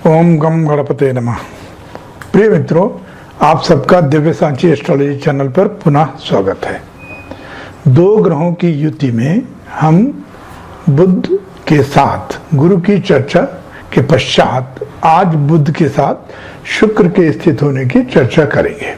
ओम गम गणपते नमः। प्रिय मित्रों, आप सबका दिव्य सांची एस्ट्रोलॉजी चैनल पर पुनः स्वागत है। दो ग्रहों की युति में हम बुध के साथ गुरु की चर्चा के पश्चात आज बुध के साथ शुक्र के स्थित होने की चर्चा करेंगे।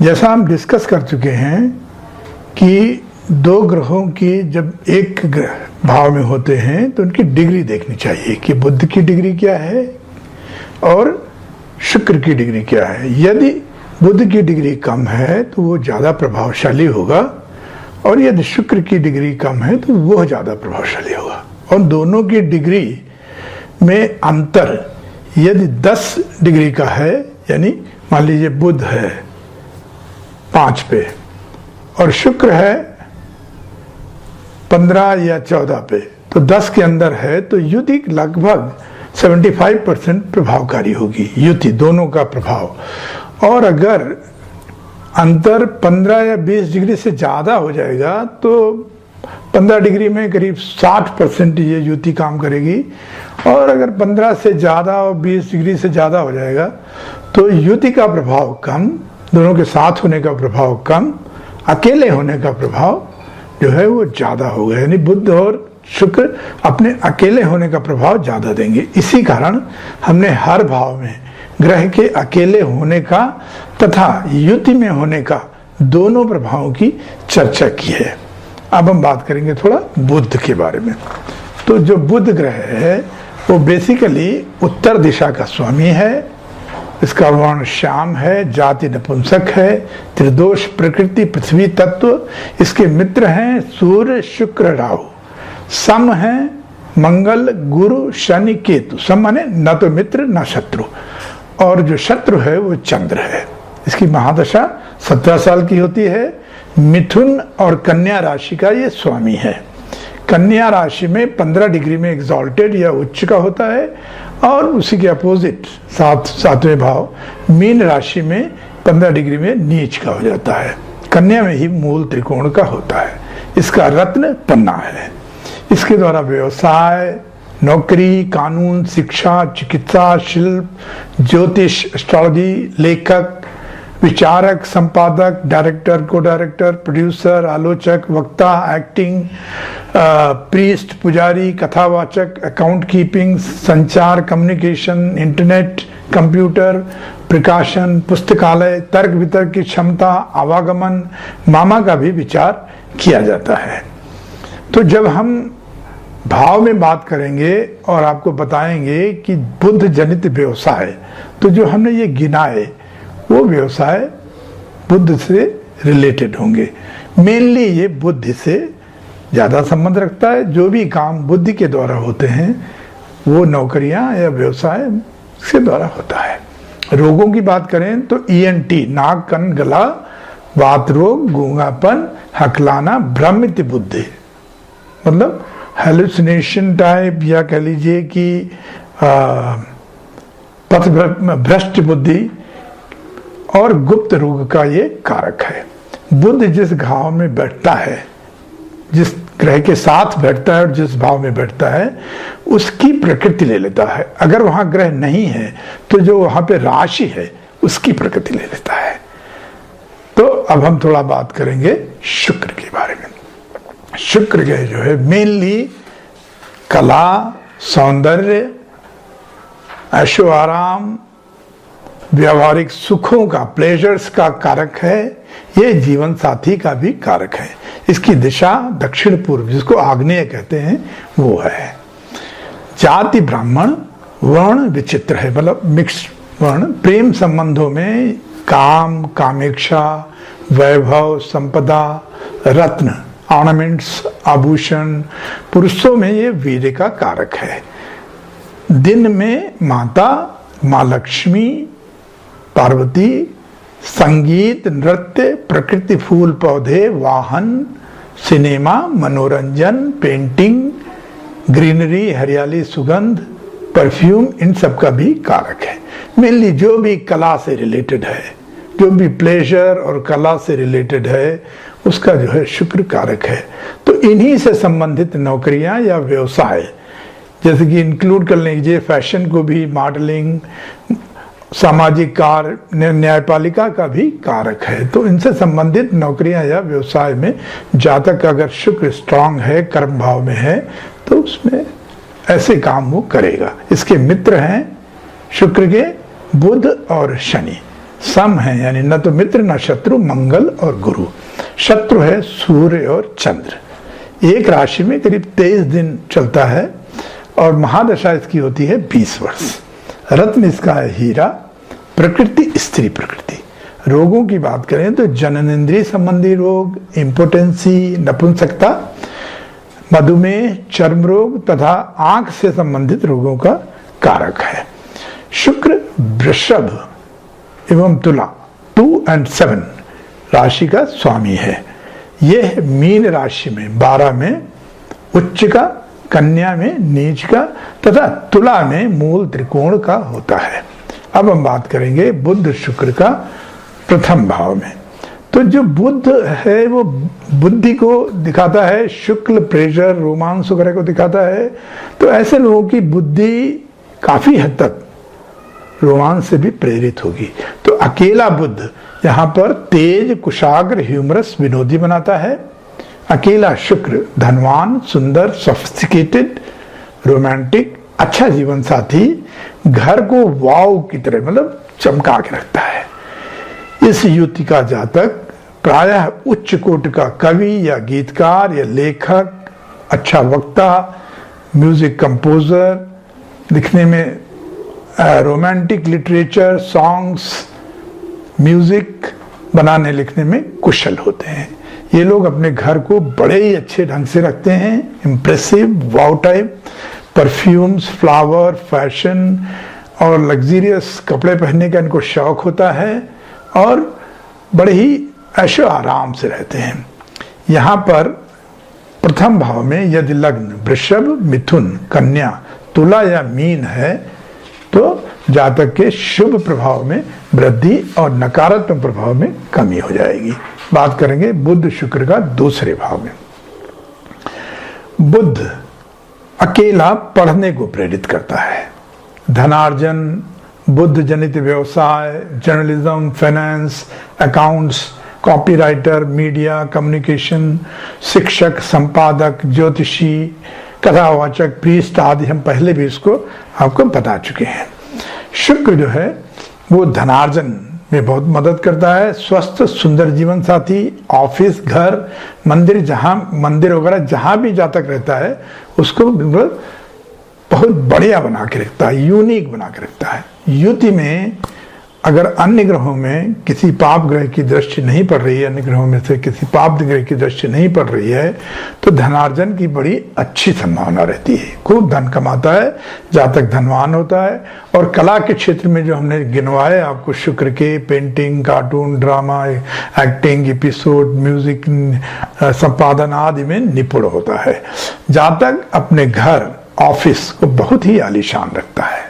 जैसा हम डिस्कस कर चुके हैं कि दो ग्रहों की जब एक भाव में होते हैं तो उनकी डिग्री देखनी चाहिए कि बुध की डिग्री क्या है और शुक्र की डिग्री क्या है। यदि बुध की डिग्री कम है तो वो ज़्यादा प्रभावशाली होगा और यदि शुक्र की डिग्री कम है तो वह ज़्यादा प्रभावशाली होगा। और दोनों की डिग्री में अंतर यदि 10 डिग्री का है, यानी मान लीजिए बुध है 5 पे और शुक्र है 15 या 14 पे, तो 10 के अंदर है, तो युति लगभग 75% प्रभावकारी होगी, युति दोनों का प्रभाव। और अगर अंतर 15 या 20 डिग्री से ज़्यादा हो जाएगा तो 15 डिग्री में करीब 60% ये युति काम करेगी, और अगर 15 से ज़्यादा और 20 डिग्री से ज़्यादा हो जाएगा तो युति का प्रभाव कम, दोनों के साथ होने का प्रभाव कम, अकेले होने का प्रभाव जो है वो ज़्यादा होगा। यानी बुध और शुक्र अपने अकेले होने का प्रभाव ज़्यादा देंगे। इसी कारण हमने हर भाव में ग्रह के अकेले होने का तथा युति में होने का दोनों प्रभावों की चर्चा की है। अब हम बात करेंगे थोड़ा बुध के बारे में। तो जो बुध ग्रह है वो बेसिकली उत्तर दिशा का स्वामी है, इसका वर्ण श्याम है, जाति नपुंसक है, त्रिदोष प्रकृति पृथ्वी तत्व, इसके मित्र हैं सूर्य शुक्र राहु, सम है मंगल गुरु शनि केतु। सम माने न तो मित्र न शत्रु, और जो शत्रु है वो चंद्र है। इसकी महादशा 17 साल की होती है। मिथुन और कन्या राशि का ये स्वामी है। कन्या राशि में 15 डिग्री में एग्जॉल्टेड या उच्च का होता है, और उसी के अपोजिट सातवें भाव मीन राशि में 15 डिग्री में नीच का हो जाता है। कन्या में ही मूल त्रिकोण का होता है। इसका रत्न पन्ना है। इसके द्वारा व्यवसाय, नौकरी, कानून, शिक्षा, चिकित्सा, शिल्प, ज्योतिष, एस्ट्रोलॉजी, लेखक, विचारक, संपादक, डायरेक्टर, को डायरेक्टर, प्रोड्यूसर, आलोचक, वक्ता, एक्टिंग, प्रीस्ट, पुजारी, कथावाचक, अकाउंट कीपिंग, संचार, कम्युनिकेशन, इंटरनेट, कंप्यूटर, प्रकाशन, पुस्तकालय, तर्क वितर्क की क्षमता, आवागमन, मामा का भी विचार किया जाता है। तो जब हम भाव में बात करेंगे और आपको बताएंगे कि बुध जनित व्यवसाय, तो जो हमने ये गिनाए वो व्यवसाय बुद्ध से रिलेटेड होंगे। मेनली ये बुद्धि से ज़्यादा संबंध रखता है। जो भी काम बुद्धि के द्वारा होते हैं वो नौकरियां या व्यवसाय के द्वारा होता है। रोगों की बात करें तो ENT नाक कान गला, वात रोग, गूंगापन, हकलाना, भ्रमित बुद्धि, मतलब हेलुसिनेशन टाइप, या कह लीजिए कि पथ भ्रष्ट बुद्धि और गुप्त रोग का ये कारक है। बुध जिस घाव में बैठता है, जिस ग्रह के साथ बैठता है और जिस भाव में बैठता है उसकी प्रकृति ले लेता है। अगर वहां ग्रह नहीं है तो जो वहां पे राशि है उसकी प्रकृति ले लेता है। तो अब हम थोड़ा बात करेंगे शुक्र के बारे में। शुक्र ग्रह जो है मेनली कला, सौंदर्य, ऐशो आराम, व्यावहारिक सुखों का, प्लेजर्स का कारक है। ये जीवन साथी का भी कारक है। इसकी दिशा दक्षिण पूर्व, जिसको आग्नेय कहते हैं, वो है। जाति ब्राह्मण, वर्ण विचित्र है, मतलब मिक्स्ड वर्ण। प्रेम संबंधों में काम, कामेक्षा, वैभव, संपदा, रत्न, ऑर्नामेंट्स, आभूषण, पुरुषों में ये वीर्य का कारक है। दिन में माता, माँ लक्ष्मी, पार्वती, संगीत, नृत्य, प्रकृति, फूल पौधे, वाहन, सिनेमा, मनोरंजन, पेंटिंग, ग्रीनरी, हरियाली, सुगंध, परफ्यूम, इन सब का भी कारक है। मेनली जो भी कला से रिलेटेड है, जो भी प्लेजर और कला से रिलेटेड है, उसका जो है शुक्र कारक है। तो इन्हीं से संबंधित नौकरियां या व्यवसाय, जैसे कि इंक्लूड कर लीजिए फैशन को भी, मॉडलिंग, सामाजिक कार्य, न्यायपालिका का भी कारक है। तो इनसे संबंधित नौकरियां या व्यवसाय में जातक अगर शुक्र स्ट्रांग है, कर्म भाव में है, तो उसमें ऐसे काम वो करेगा। इसके मित्र हैं शुक्र के बुध और शनि, सम है यानी न तो मित्र न शत्रु, मंगल और गुरु। शत्रु है सूर्य और चंद्र। एक राशि में करीब 23 दिन चलता है और महादशा इसकी होती है 20 वर्ष। रत्न इसका है हीरा। प्रकृति स्त्री प्रकृति। रोगों की बात करें तो जननेंद्रिय संबंधी रोग, इम्पोटेंसी, नपुंसकता, मधुमेह, चर्म रोग तथा आंख से संबंधित रोगों का कारक है। शुक्र वृषभ एवं तुला 2 और 7 राशि का स्वामी है। यह मीन राशि में 12 में उच्च का, कन्या में नीच का तथा तुला में मूल त्रिकोण का होता है। अब हम बात करेंगे बुध शुक्र का प्रथम भाव में। तो जो बुध है वो बुद्धि को दिखाता है, शुक्ल प्रेशर, रोमांस वगैरह को दिखाता है। तो ऐसे लोगों की बुद्धि काफी हद तक रोमांस से भी प्रेरित होगी। तो अकेला बुध यहाँ पर तेज, कुशाग्र, ह्यूमरस, विनोदी बनाता है। अकेला शुक्र धनवान, सुंदर, सोफिस्टिकेटेड, रोमांटिक, अच्छा जीवन साथी, घर को वाव की तरह मतलब चमका के रखता है। इस युति का जातक प्रायः उच्च कोटि का कवि या गीतकार या लेखक, अच्छा वक्ता, म्यूजिक कंपोजर, लिखने में रोमांटिक लिटरेचर, सॉन्ग्स, म्यूजिक बनाने लिखने में कुशल होते हैं। ये लोग अपने घर को बड़े ही अच्छे ढंग से रखते हैं, इम्प्रेसिव, वाव टाइप, परफ्यूम्स, फ्लावर, फैशन और लग्जरियस कपड़े पहनने का इनको शौक होता है और बड़े ही ऐशो आराम से रहते हैं। यहाँ पर प्रथम भाव में यदि लग्न वृषभ, मिथुन, कन्या, तुला या मीन है तो जातक के शुभ प्रभाव में वृद्धि और नकारात्मक प्रभाव में कमी हो जाएगी। बात करेंगे बुध शुक्र का दूसरे भाव में। बुध अकेला पढ़ने को प्रेरित करता है। धनार्जन, बुद्ध जनित व्यवसाय, journalism, finance, accounts, copywriter, media, communication, शिक्षक, संपादक, ज्योतिषी, कथावाचक, प्रीस्ट आदि हम पहले भी इसको आपको बता चुके हैं। शुक्र जो है वो धनार्जन में बहुत मदद करता है। स्वस्थ सुंदर जीवन साथी, ऑफिस, घर, मंदिर वगैरह जहां भी जातक रहता है उसको बहुत बढ़िया बना के रखता है, यूनिक बना के रखता है। युति में अगर अन्य ग्रहों में किसी पाप ग्रह की दृष्टि नहीं पड़ रही है, अन्य ग्रहों में से किसी पाप ग्रह की दृष्टि नहीं पड़ रही है तो धनार्जन की बड़ी अच्छी संभावना रहती है। खूब धन कमाता है, जातक धनवान होता है। और कला के क्षेत्र में जो हमने गिनवाए आपको शुक्र के, painting, cartoon, drama, acting, episode, music, संपादन आदि में निपुण होता है। जातक अपने घर, ऑफिस को बहुत ही आलीशान रखता है।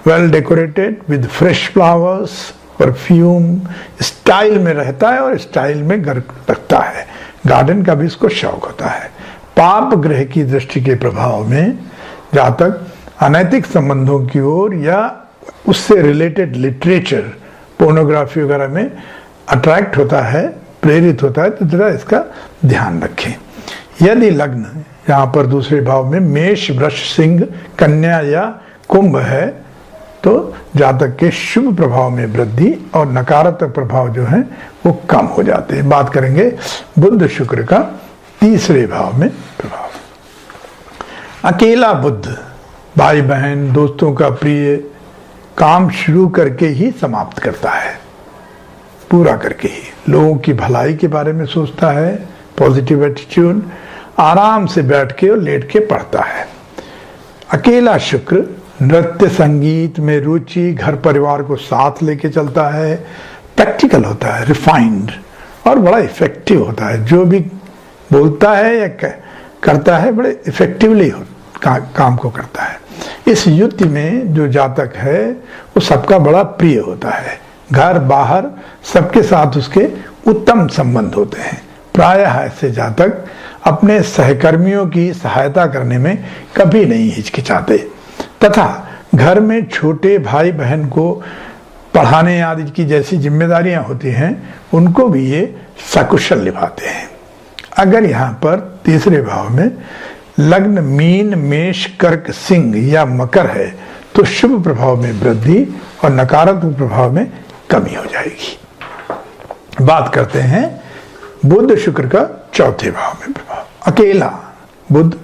Well decorated with fresh flowers, perfume, style में रहता है और स्टाइल में घर रखता है। गार्डन का भी इसको शौक होता है। पाप ग्रह की दृष्टि के प्रभाव में जातक अनैतिक संबंधों की ओर या उससे रिलेटेड लिटरेचर, पोर्नोग्राफी वगैरह में अट्रैक्ट होता है, प्रेरित होता है। तो जरा इसका ध्यान रखें। यदि लग्न यहाँ पर दूसरे भाव में मेष, वृष, सिंह, कन्या या कुंभ है तो जातक के शुभ प्रभाव में वृद्धि और नकारात्मक प्रभाव जो है वो कम हो जाते हैं। बात करेंगे बुध शुक्र का तीसरे भाव में प्रभाव। अकेला बुध भाई बहन, दोस्तों का प्रिय काम शुरू करके ही समाप्त करता है, पूरा करके ही। लोगों की भलाई के बारे में सोचता है, पॉजिटिव एटीट्यूड, आराम से बैठ के और लेट के पढ़ता है। अकेला शुक्र नृत्य संगीत में रुचि, घर परिवार को साथ लेके चलता है, प्रैक्टिकल होता है, रिफाइंड और बड़ा इफेक्टिव होता है। जो भी बोलता है या करता है बड़े इफेक्टिवली काम को करता है। इस युति में जो जातक है वो सबका बड़ा प्रिय होता है। घर बाहर सबके साथ उसके उत्तम संबंध होते हैं। प्रायः ऐसे जातक अपने सहकर्मियों की सहायता करने में कभी नहीं हिचकिचाते तथा घर में छोटे भाई बहन को पढ़ाने आदि की जैसी जिम्मेदारियां होती हैं उनको भी ये सकुशल निभाते हैं। अगर यहाँ पर तीसरे भाव में लग्न मीन, मेष, कर्क, सिंह या मकर है तो शुभ प्रभाव में वृद्धि और नकारात्मक प्रभाव में कमी हो जाएगी। बात करते हैं बुध शुक्र का चौथे भाव में प्रभाव। अकेला बुध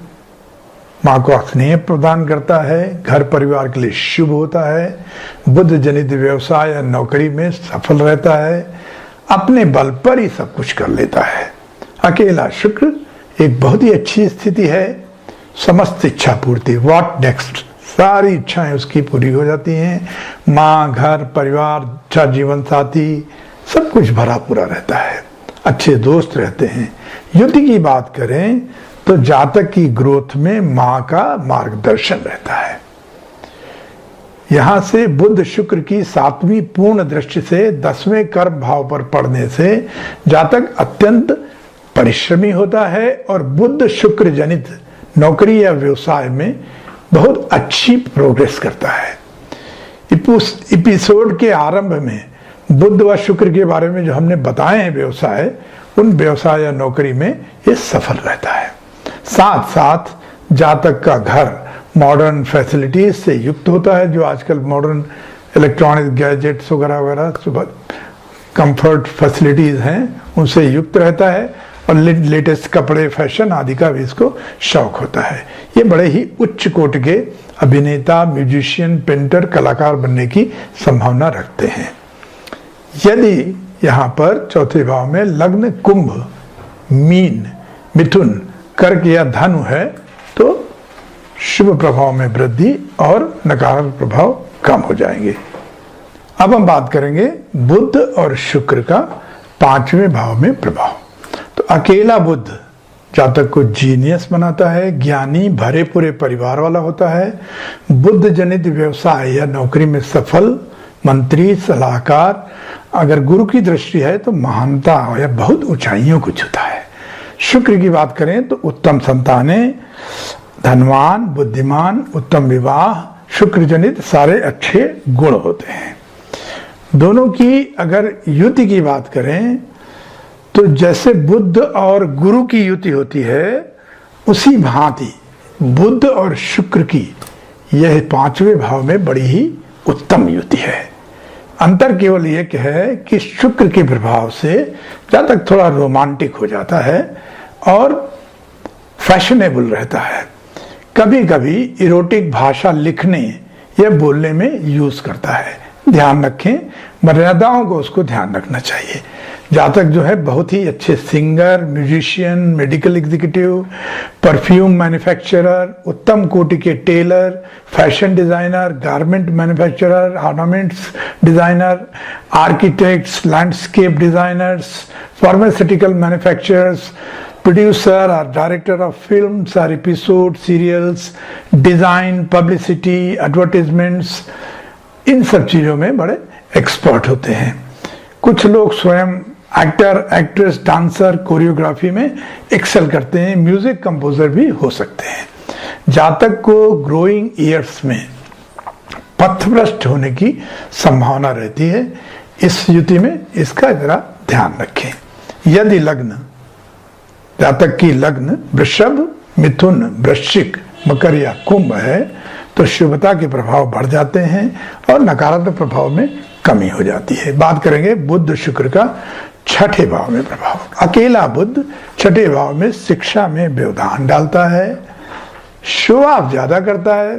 माँ को स्नेह प्रदान करता है, घर परिवार के लिए शुभ होता है, बुध जनित व्यवसाय या नौकरी में सफल रहता है, अपने बल पर ही सब कुछ कर लेता है। अकेला शुक्र एक बहुत ही अच्छी स्थिति है। समस्त इच्छा पूर्ति, व्हाट नेक्स्ट, सारी इच्छाएं उसकी पूरी हो जाती हैं। माँ, घर परिवार, अच्छा जीवन साथी, सब कुछ भरा पूरा रहता है। अच्छे दोस्त रहते हैं। युति की बात करें तो जातक की ग्रोथ में माँ का मार्गदर्शन रहता है। यहां से बुध शुक्र की 7वीं पूर्ण दृष्टि से 10वें कर्म भाव पर पड़ने से जातक अत्यंत परिश्रमी होता है और बुध शुक्र जनित नौकरी या व्यवसाय में बहुत अच्छी प्रोग्रेस करता है। एपिसोड के आरंभ में बुध व शुक्र के बारे में जो हमने बताए हैं व्यवसाय, उन व्यवसाय या नौकरी में ये सफल रहता है। साथ साथ जातक का घर मॉडर्न फैसिलिटीज से युक्त होता है। जो आजकल मॉडर्न इलेक्ट्रॉनिक गैजेट्स वगैरह वगैरह कंफर्ट फैसिलिटीज हैं उनसे युक्त रहता है और लेटेस्ट कपड़े, फैशन आदि का भी इसको शौक होता है। ये बड़े ही उच्च कोटि के अभिनेता, म्यूजिशियन, पेंटर, कलाकार बनने की संभावना रखते हैं। यदि यहाँ पर चौथे भाव में लग्न कुंभ, मीन, मिथुन, कर्क या धनु है तो शुभ प्रभाव में वृद्धि और नकारात्मक प्रभाव कम हो जाएंगे। अब हम बात करेंगे बुध और शुक्र का 5वें भाव में प्रभाव। तो अकेला बुध जातक को जीनियस बनाता है, ज्ञानी, भरे पूरे परिवार वाला होता है, बुध जनित व्यवसाय या नौकरी में सफल, मंत्री, सलाहकार। अगर गुरु की दृष्टि है तो महानता या बहुत ऊंचाइयों को छूता है। शुक्र की बात करें तो उत्तम संतानें, धनवान, बुद्धिमान, उत्तम विवाह, शुक्र जनित सारे अच्छे गुण होते हैं। दोनों की अगर युति की बात करें तो जैसे बुध और गुरु की युति होती है उसी भांति बुध और शुक्र की यह 5वें भाव में बड़ी ही उत्तम युति है। अंतर केवल एक है कि शुक्र के प्रभाव से जातक थोड़ा रोमांटिक हो जाता है और फैशनेबल रहता है। कभी कभी इरोटिक भाषा लिखने या बोलने में यूज करता है। ध्यान रखें, मर्यादाओं को उसको ध्यान रखना चाहिए। जातक जो है बहुत ही अच्छे singer, musician, medical executive, perfume manufacturer, उत्तम कोटि के tailor, fashion designer, garment manufacturer, ornaments designer, architects, landscape designers, pharmaceutical manufacturers, producer और डायरेक्टर ऑफ फिल्म्स और episode, serials, design, publicity, advertisements, इन सब चीजों में बड़े एक्सपर्ट होते हैं। कुछ लोग स्वयं एक्टर, एक्ट्रेस, डांसर, कोरियोग्राफी में एक्सेल करते हैं, म्यूजिक कंपोजर भी हो सकते हैं। जातक को ग्रोइंग ईयर्स में पथभ्रष्ट होने की संभावना रहती है। इस युति में इसका जरा ध्यान रखें। यदि लग्न जातक की लग्न वृषभ, मिथुन, वृश्चिक, मकर या कुंभ है तो शुभता के प्रभाव बढ़ जाते हैं और नकारात्मक प्रभाव में कमी हो जाती है। बात करेंगे बुध शुक्र का 6ठे भाव में प्रभाव। अकेला बुध 6ठे भाव में शिक्षा में व्यवधान डालता है, शो ऑफ ज्यादा करता है,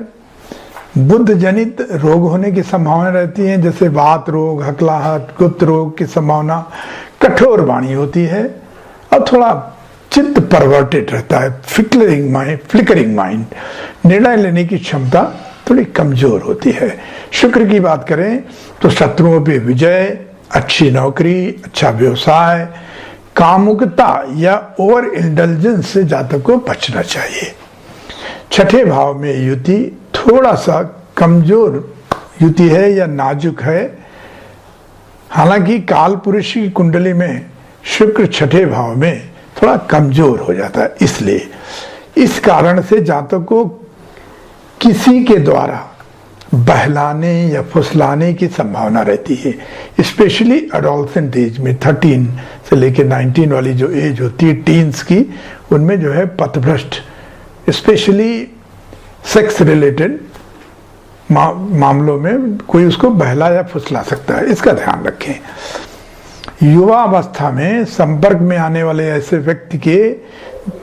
बुध जनित रोग होने की संभावना रहती है, जैसे वात रोग, हकलाहट, गुप्त रोग की संभावना, कठोर वाणी होती है और थोड़ा चित्त परवर्टेड रहता है, फ्लिकरिंग माइंड, निर्णय लेने की क्षमता थोड़ी कमजोर होती है। शुक्र की बात करें तो शत्रुओं पे विजय, अच्छी नौकरी, अच्छा व्यवसाय, कामुकता या ओवर इंडल्जेंस से जातक को बचना चाहिए। छठे भाव में युति थोड़ा सा कमजोर युति है या नाजुक है। हालांकि काल पुरुष की कुंडली में शुक्र छठे भाव में थोड़ा कमजोर हो जाता है, इसलिए इस कारण से जातक को किसी के द्वारा बहलाने या फुसलाने की संभावना रहती है। स्पेशली एडोलसेंट एज में 13 से लेकर 19 वाली जो एज होती है टीन्स की, उनमें जो है पथभ्रष्ट, स्पेशली सेक्स रिलेटेड मामलों में कोई उसको बहला या फुसला सकता है, इसका ध्यान रखें। युवा अवस्था में संपर्क में आने वाले ऐसे व्यक्ति के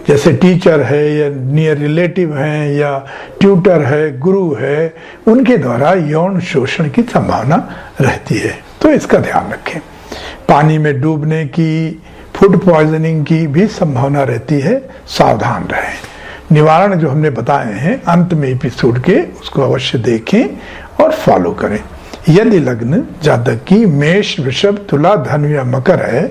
जैसे टीचर है या नियर रिलेटिव हैं या ट्यूटर है, गुरु है, उनके द्वारा यौन शोषण की संभावना रहती है, तो इसका ध्यान रखें। पानी में डूबने की, फूड पॉइजनिंग की भी संभावना रहती है, सावधान रहें। निवारण जो हमने बताए हैं अंत में एपिसोड के, उसको अवश्य देखें और फॉलो करें। यदि लग्न जातक की मेष, वृषभ, तुला, धनु या मकर है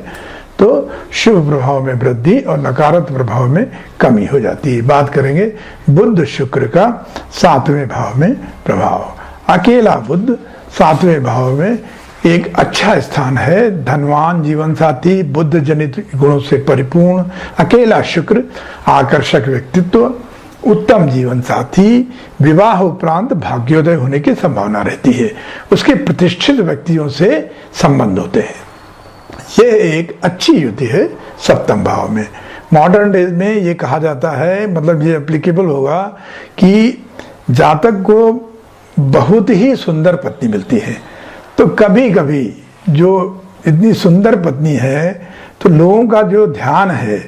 तो शुभ प्रभाव में वृद्धि और नकारात्मक प्रभाव में कमी हो जाती है। बात करेंगे बुध शुक्र का 7वें भाव में प्रभाव। अकेला बुध 7वें भाव में एक अच्छा स्थान है। धनवान जीवन साथी, बुद्ध जनित गुणों से परिपूर्ण अकेला शुक्र, आकर्षक व्यक्तित्व, उत्तम जीवन साथी, विवाह उपरांत भाग्योदय होने की संभावना रहती है। उसके प्रतिष्ठित व्यक्तियों से संबंध होते हैं। यह एक अच्छी युति है 7वें भाव में। मॉडर्न डेज में ये कहा जाता है, मतलब ये एप्लीकेबल होगा कि जातक को बहुत ही सुंदर पत्नी मिलती है, तो कभी कभी जो इतनी सुंदर पत्नी है तो लोगों का जो ध्यान है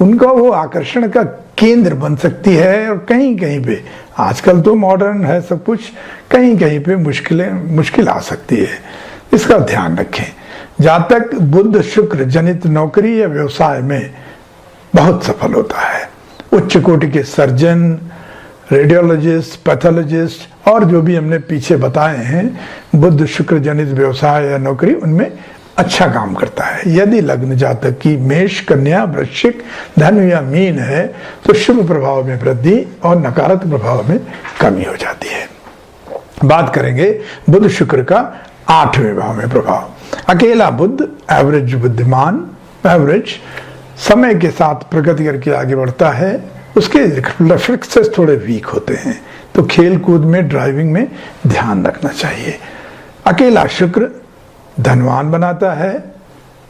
उनका वो आकर्षण का केंद्र बन सकती है। और कहीं कहीं पे, आजकल तो मॉडर्न है सब कुछ, कहीं कहीं पे मुश्किल आ सकती है, इसका ध्यान रखें। जातक बुध शुक्र जनित नौकरी या व्यवसाय में बहुत सफल होता है। उच्च कोटि के सर्जन, रेडियोलॉजिस्ट, पैथोलॉजिस्ट और जो भी हमने पीछे बताए हैं बुध शुक्र जनित व्यवसाय या नौकरी, उनमें अच्छा काम करता है। यदि लग्न जातक की मेष, कन्या, वृश्चिक, धनु या मीन है तो शुभ प्रभाव में वृद्धि और नकारात्मक प्रभाव में कमी हो जाती है। बात करेंगे बुध शुक्र का 8वें भाव में प्रभाव। अकेला बुध एवरेज बुद्धिमान, एवरेज समय के साथ प्रगति करके आगे बढ़ता है। उसके रिफ्लेक्सेस थोड़े वीक होते हैं, तो खेल कूद में, ड्राइविंग में ध्यान रखना चाहिए। अकेला शुक्र धनवान बनाता है,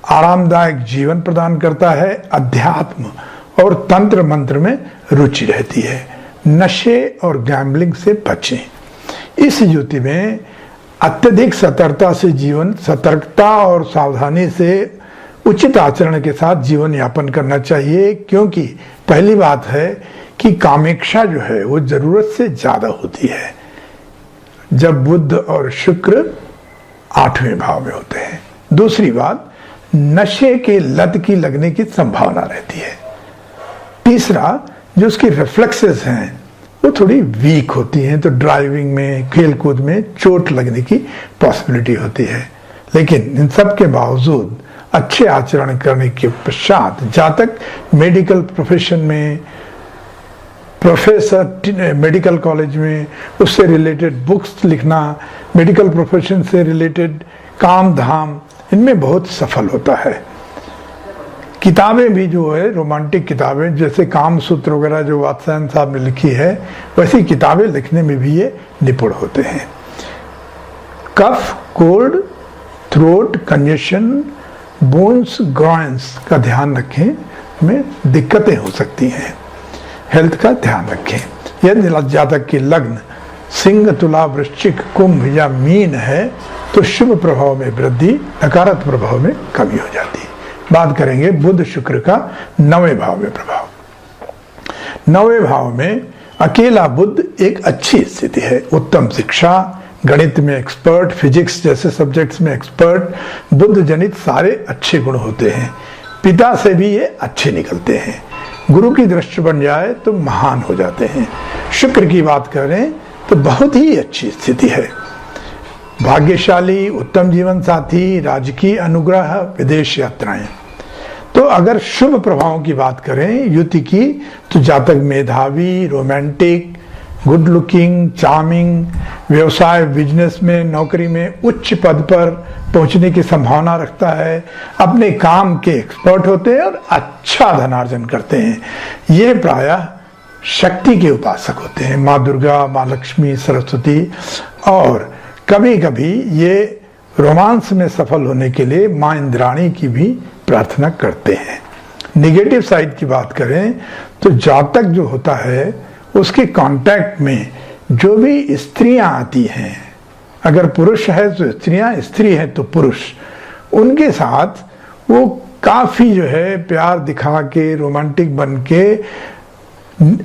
आरामदायक जीवन प्रदान करता है, अध्यात्म और तंत्र मंत्र में रुचि रहती है। नशे और गैम्बलिंग से बचें। इस युति में अत्यधिक सतर्कता और सावधानी से उचित आचरण के साथ जीवन यापन करना चाहिए, क्योंकि पहली बात है कि कामेक्षा जो है वो जरूरत से ज्यादा होती है जब बुध और शुक्र 8वें भाव में होते हैं। दूसरी बात, नशे के लत की लगने की संभावना रहती है। तीसरा, जो उसकी रिफ्लेक्सेस हैं वो थोड़ी वीक होती हैं, तो ड्राइविंग में, खेल कूद में चोट लगने की पॉसिबिलिटी होती है। लेकिन इन सब के बावजूद अच्छे आचरण करने के पश्चात जातक मेडिकल प्रोफेशन में, प्रोफेसर मेडिकल कॉलेज में, उससे रिलेटेड बुक्स लिखना, मेडिकल प्रोफेशन से रिलेटेड काम धाम, इनमें बहुत सफल होता है। किताबें भी जो है, रोमांटिक किताबें जैसे काम सूत्र वगैरह जो वात्स्यायन साहब ने लिखी है, वैसी किताबें लिखने में भी ये निपुण होते हैं। कफ, कोल्ड, थ्रोट कंजेशन, बोन्स, ग्रॉइंस का ध्यान रखें, में दिक्कतें हो सकती हैं। हेल्थ का ध्यान रखें। यदि जातक की लग्न सिंह, तुला, वृश्चिक, कुंभ या मीन है तो शुभ प्रभाव में वृद्धि, नकारात्मक प्रभाव में कमी हो जाती है। बात करेंगे बुध शुक्र का 9वें भाव में प्रभाव। 9वें भाव में अकेला बुध एक अच्छी स्थिति है। उत्तम शिक्षा, गणित में एक्सपर्ट, फिजिक्स जैसे सब्जेक्ट्स में एक्सपर्ट, बुध जनित सारे अच्छे गुण होते हैं। पिता से भी ये अच्छे निकलते हैं। गुरु की दृष्टि बन जाए तो महान हो जाते हैं। शुक्र की बात करें तो बहुत ही अच्छी स्थिति है। भाग्यशाली, उत्तम जीवन साथी, राजकीय अनुग्रह, विदेश यात्राएं। तो अगर शुभ प्रभावों की बात करें युति की, तो जातक मेधावी, रोमांटिक, गुड लुकिंग, चार्मिंग, व्यवसाय, बिजनेस में, नौकरी में उच्च पद पर पहुंचने की संभावना रखता है, अपने काम के एक्सपर्ट होते हैं और अच्छा धनार्जन करते हैं। ये प्रायः शक्ति के उपासक होते हैं, माँ दुर्गा, माँ लक्ष्मी, सरस्वती, और कभी कभी ये रोमांस में सफल होने के लिए माँ इंद्राणी की भी प्रार्थना करते हैं। निगेटिव साइड की बात करें तो जातक जो होता है उसके कांटेक्ट में जो भी स्त्रियां आती हैं, अगर पुरुष है तो स्त्रियां, स्त्री है तो पुरुष, उनके साथ वो काफी जो है प्यार दिखा के, रोमांटिक बन के,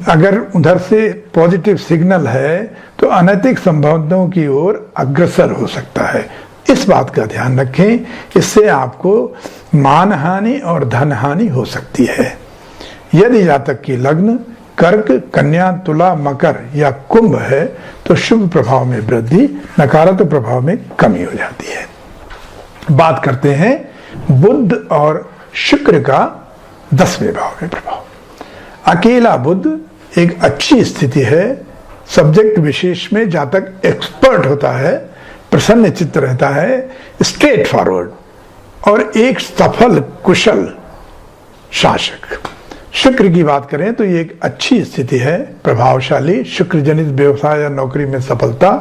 अगर उधर से पॉजिटिव सिग्नल है तो अनैतिक संबंधों की ओर अग्रसर हो सकता है। इस बात का ध्यान रखें, इससे आपको मान हानि और धन हानि हो सकती है। यदि जातक की लग्न कर्क, कन्या, तुला, मकर या कुंभ है तो शुभ प्रभाव में वृद्धि, नकारात्मक प्रभाव में कमी हो जाती है। बात करते हैं बुध और शुक्र का 10वें भाव में प्रभाव। अकेला बुध एक अच्छी स्थिति है। सब्जेक्ट विशेष में जातक एक्सपर्ट होता है, प्रसन्न चित्त रहता है, स्ट्रेट फॉरवर्ड और एक सफल कुशल शासक। शुक्र की बात करें तो ये एक अच्छी स्थिति है, प्रभावशाली, शुक्र जनित व्यवसाय या नौकरी में सफलता,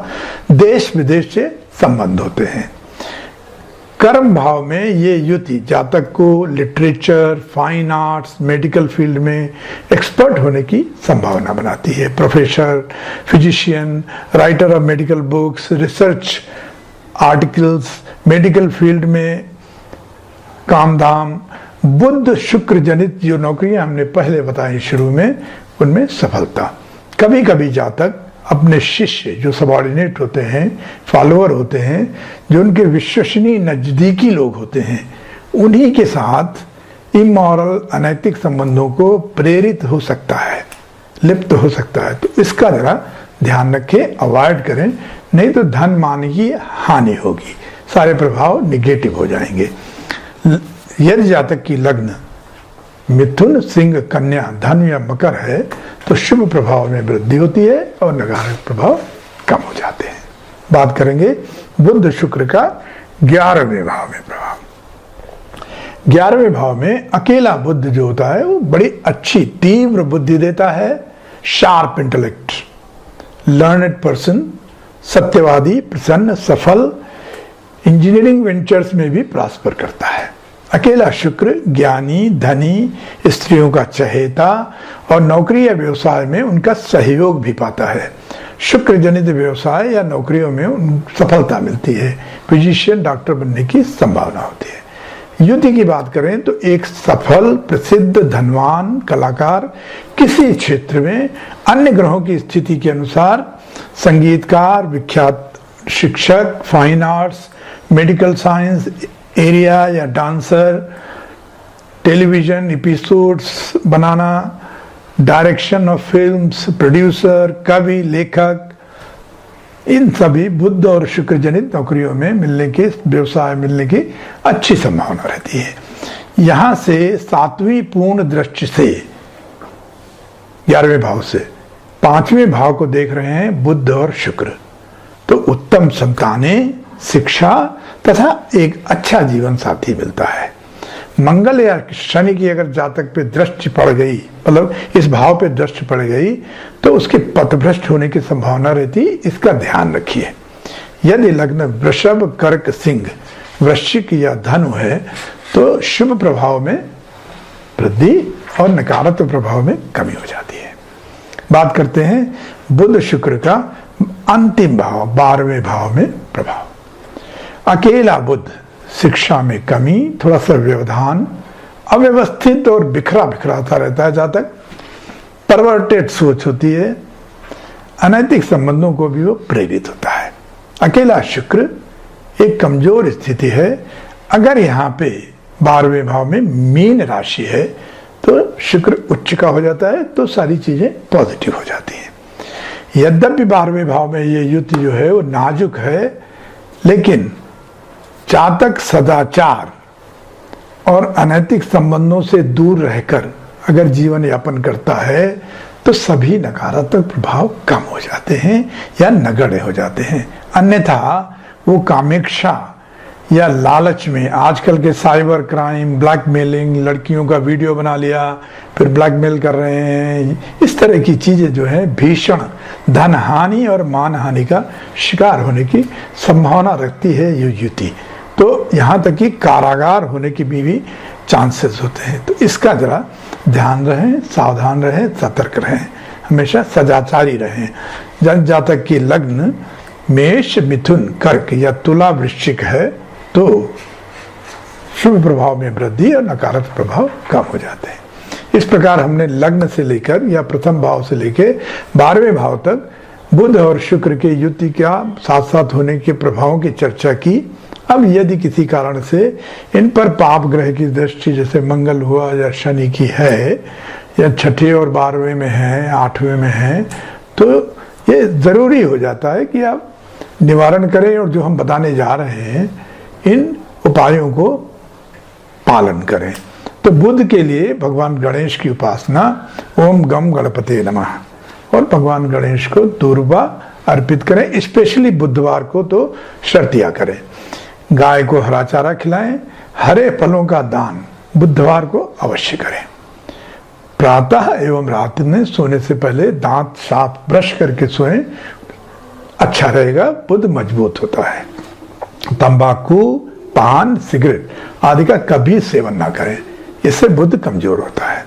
देश विदेश से संबंध होते हैं। कर्म भाव में ये युति जातक को literature, fine arts, medical field में एक्सपर्ट होने की संभावना बनाती है। Professor, physician, writer of medical books, research articles, medical field में काम धाम, बुध शुक्र जनित जो नौकरियां हमने पहले बताई शुरू में, उनमें सफलता। कभी कभी जातक अपने शिष्य जो सबॉर्डिनेट होते हैं, फॉलोअर होते हैं, जो उनके विश्वसनीय नजदीकी लोग होते हैं, उन्हीं के साथ इमोरल अनैतिक संबंधों को प्रेरित हो सकता है, लिप्त हो सकता है। तो इसका जरा ध्यान रखें, अवॉइड करें, नहीं तो धन मान की हानि होगी, सारे प्रभाव निगेटिव हो जाएंगे। यदि जातक की लग्न मिथुन, सिंह, कन्या, धन या मकर है तो शुभ प्रभाव में वृद्धि होती है और नकारात्मक प्रभाव कम हो जाते हैं। बात करेंगे बुध शुक्र का 11वें भाव में प्रभाव। 11वें भाव में अकेला बुध जो होता है वो बड़ी अच्छी तीव्र बुद्धि देता है, शार्प इंटेलेक्ट, लर्नेड पर्सन, सत्यवादी, प्रसन्न, सफल, इंजीनियरिंग वेंचर्स में भी प्रॉस्पर करता है। अकेला शुक्र ज्ञानी, धनी, स्त्रियों का चहेता और नौकरी या व्यवसाय में उनका सहयोग भी पाता है। शुक्र जनित व्यवसाय या नौकरियों में सफलता मिलती है, फिजिशियन, डॉक्टर बनने की संभावना होती है। युति की बात करें तो एक सफल, प्रसिद्ध, धनवान कलाकार, किसी क्षेत्र में अन्य ग्रहों की स्थिति के अनुसार संगीतकार, विख्यात शिक्षक, fine arts, medical science area या डांसर, टेलीविजन एपिसोड्स बनाना, डायरेक्शन ऑफ फिल्म्स, प्रोड्यूसर, कवि, लेखक, इन सभी बुध और शुक्र जनित नौकरियों में मिलने के, व्यवसाय मिलने की अच्छी संभावना रहती है। यहां से 7वीं पूर्ण दृष्टि से 11वें भाव से 5वें भाव को देख रहे हैं बुध और शुक्र, तो उत्तम संतानें, शिक्षा तथा एक अच्छा जीवन साथी मिलता है। मंगल या शनि की अगर जातक पे दृष्टि पड़ गई, मतलब इस भाव पे दृष्टि पड़ गई, तो उसके पथभ्रष्ट होने की संभावना रहती, इसका ध्यान रखिए। यदि लग्न वृषभ, कर्क, सिंह, वृश्चिक या धनु है तो शुभ प्रभाव में वृद्धि और नकारात्मक प्रभाव में कमी हो जाती है। बात करते हैं बुध शुक्र का अंतिम भाव 12वें भाव में प्रभाव। अकेला बुध शिक्षा में कमी, थोड़ा सा व्यवधान, अव्यवस्थित और बिखरा बिखराता रहता है जातक, परवर्टेड सोच होती है, अनैतिक संबंधों को भी वो प्रेरित होता है। अकेला शुक्र एक कमजोर स्थिति है। अगर यहाँ पे 12वें भाव में मीन राशि है तो शुक्र उच्च का हो जाता है, तो सारी चीजें पॉजिटिव हो जाती हैं। यद्यपि 12वें भाव में ये युति जो है वो नाजुक है, लेकिन जातक सदाचार और अनैतिक संबंधों से दूर रहकर अगर जीवन यापन करता है तो सभी नकारात्मक प्रभाव कम हो जाते हैं या नगण्य हो जाते हैं। अन्यथा वो कामेक्षा या लालच में, आजकल के साइबर क्राइम, ब्लैकमेलिंग, लड़कियों का वीडियो बना लिया फिर ब्लैकमेल कर रहे हैं, इस तरह की चीजें जो है भीषण धन हानि और मान हानि का शिकार होने की संभावना रखती है ये युति। तो यहाँ तक कि कारागार होने की भी चांसेस होते हैं। तो इसका जरा ध्यान रहें, सावधान रहें, सतर्क रहें, हमेशा सदाचारी रहें। जन जातक की लग्न मेष, मिथुन, कर्क या तुला, वृश्चिक है तो शुभ प्रभाव में वृद्धि और नकारात्मक प्रभाव कम हो जाते हैं। इस प्रकार हमने लग्न से लेकर या प्रथम भाव से लेकर 12वें भाव तक बुध और शुक्र के युति का साथ साथ होने के प्रभावों की चर्चा की। अब यदि किसी कारण से इन पर पाप ग्रह की दृष्टि जैसे मंगल हुआ या शनि की है या छठे और 12वें में है, 8वें में है, तो ये जरूरी हो जाता है कि आप निवारण करें और जो हम बताने जा रहे हैं इन उपायों को पालन करें। तो बुध के लिए भगवान गणेश की उपासना, ओम गम गणपते नमः, और भगवान गणेश को दूर्वा अर्पित करें। स्पेशली बुधवार को तो शर्तिया करें, गाय को हरा चारा खिलाएं, हरे फलों का दान बुधवार को अवश्य करें। प्रातः एवं रात में सोने से पहले दांत साफ ब्रश करके सोएं, अच्छा रहेगा, बुध मजबूत होता है। तंबाकू, पान, सिगरेट आदि का कभी सेवन ना करें, इससे बुध कमजोर होता है।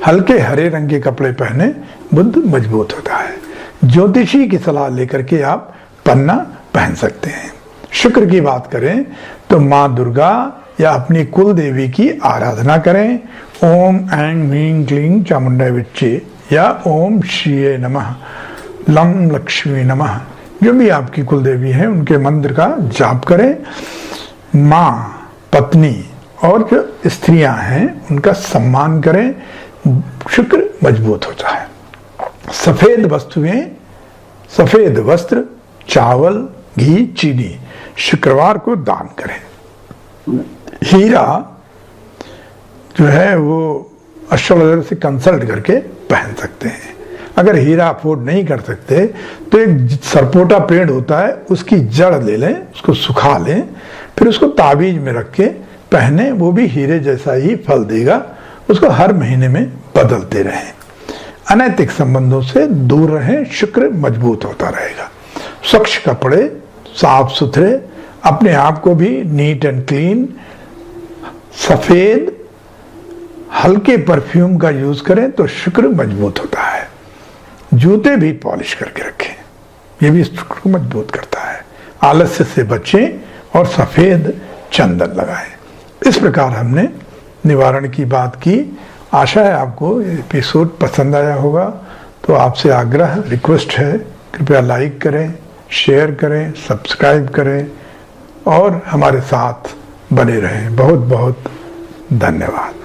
हल्के हरे रंग के कपड़े पहने, बुध मजबूत होता है। ज्योतिषी की सलाह लेकर के आप पन्ना पहन सकते हैं। शुक्र की बात करें तो माँ दुर्गा या अपनी कुल देवी की आराधना करें। ओम ऐं ह्रीं क्लीं चामुंडा विच्चे या ओम श्रीये नमः, लम लक्ष्मी नमः, जो भी आपकी कुल देवी है उनके मंत्र का जाप करें। माँ, पत्नी और जो स्त्रियां हैं उनका सम्मान करें, शुक्र मजबूत होता है। सफेद वस्तुएं, सफेद वस्त्र, चावल, घी, चीनी शुक्रवार को दान करें। हीरा जो है वो एस्ट्रोलॉजर से कंसल्ट करके पहन सकते हैं। अगर हीरा अफोर्ड नहीं कर सकते तो एक सरपोटा पेड़ होता है, उसकी जड़ ले लें, उसको सुखा लें, फिर उसको ताबीज में रख के पहने, वो भी हीरे जैसा ही फल देगा। उसको हर महीने में बदलते रहें। अनैतिक संबंधों से दूर रहें, शुक्र मजबूत होता रहेगा। स्वच्छ कपड़े, साफ सुथरे, अपने आप को भी नीट एंड क्लीन, सफेद हल्के परफ्यूम का यूज करें तो शुक्र मजबूत होता है। जूते भी पॉलिश करके रखें, ये भी शुक्र को मजबूत करता है। आलस्य से बचें और सफेद चंदन लगाएं। इस प्रकार हमने निवारण की बात की। आशा है आपको ये एपिसोड पसंद आया होगा। तो आपसे आग्रह, रिक्वेस्ट है, कृपया लाइक करें, शेयर करें, सब्सक्राइब करें और हमारे साथ बने रहें। बहुत बहुत धन्यवाद।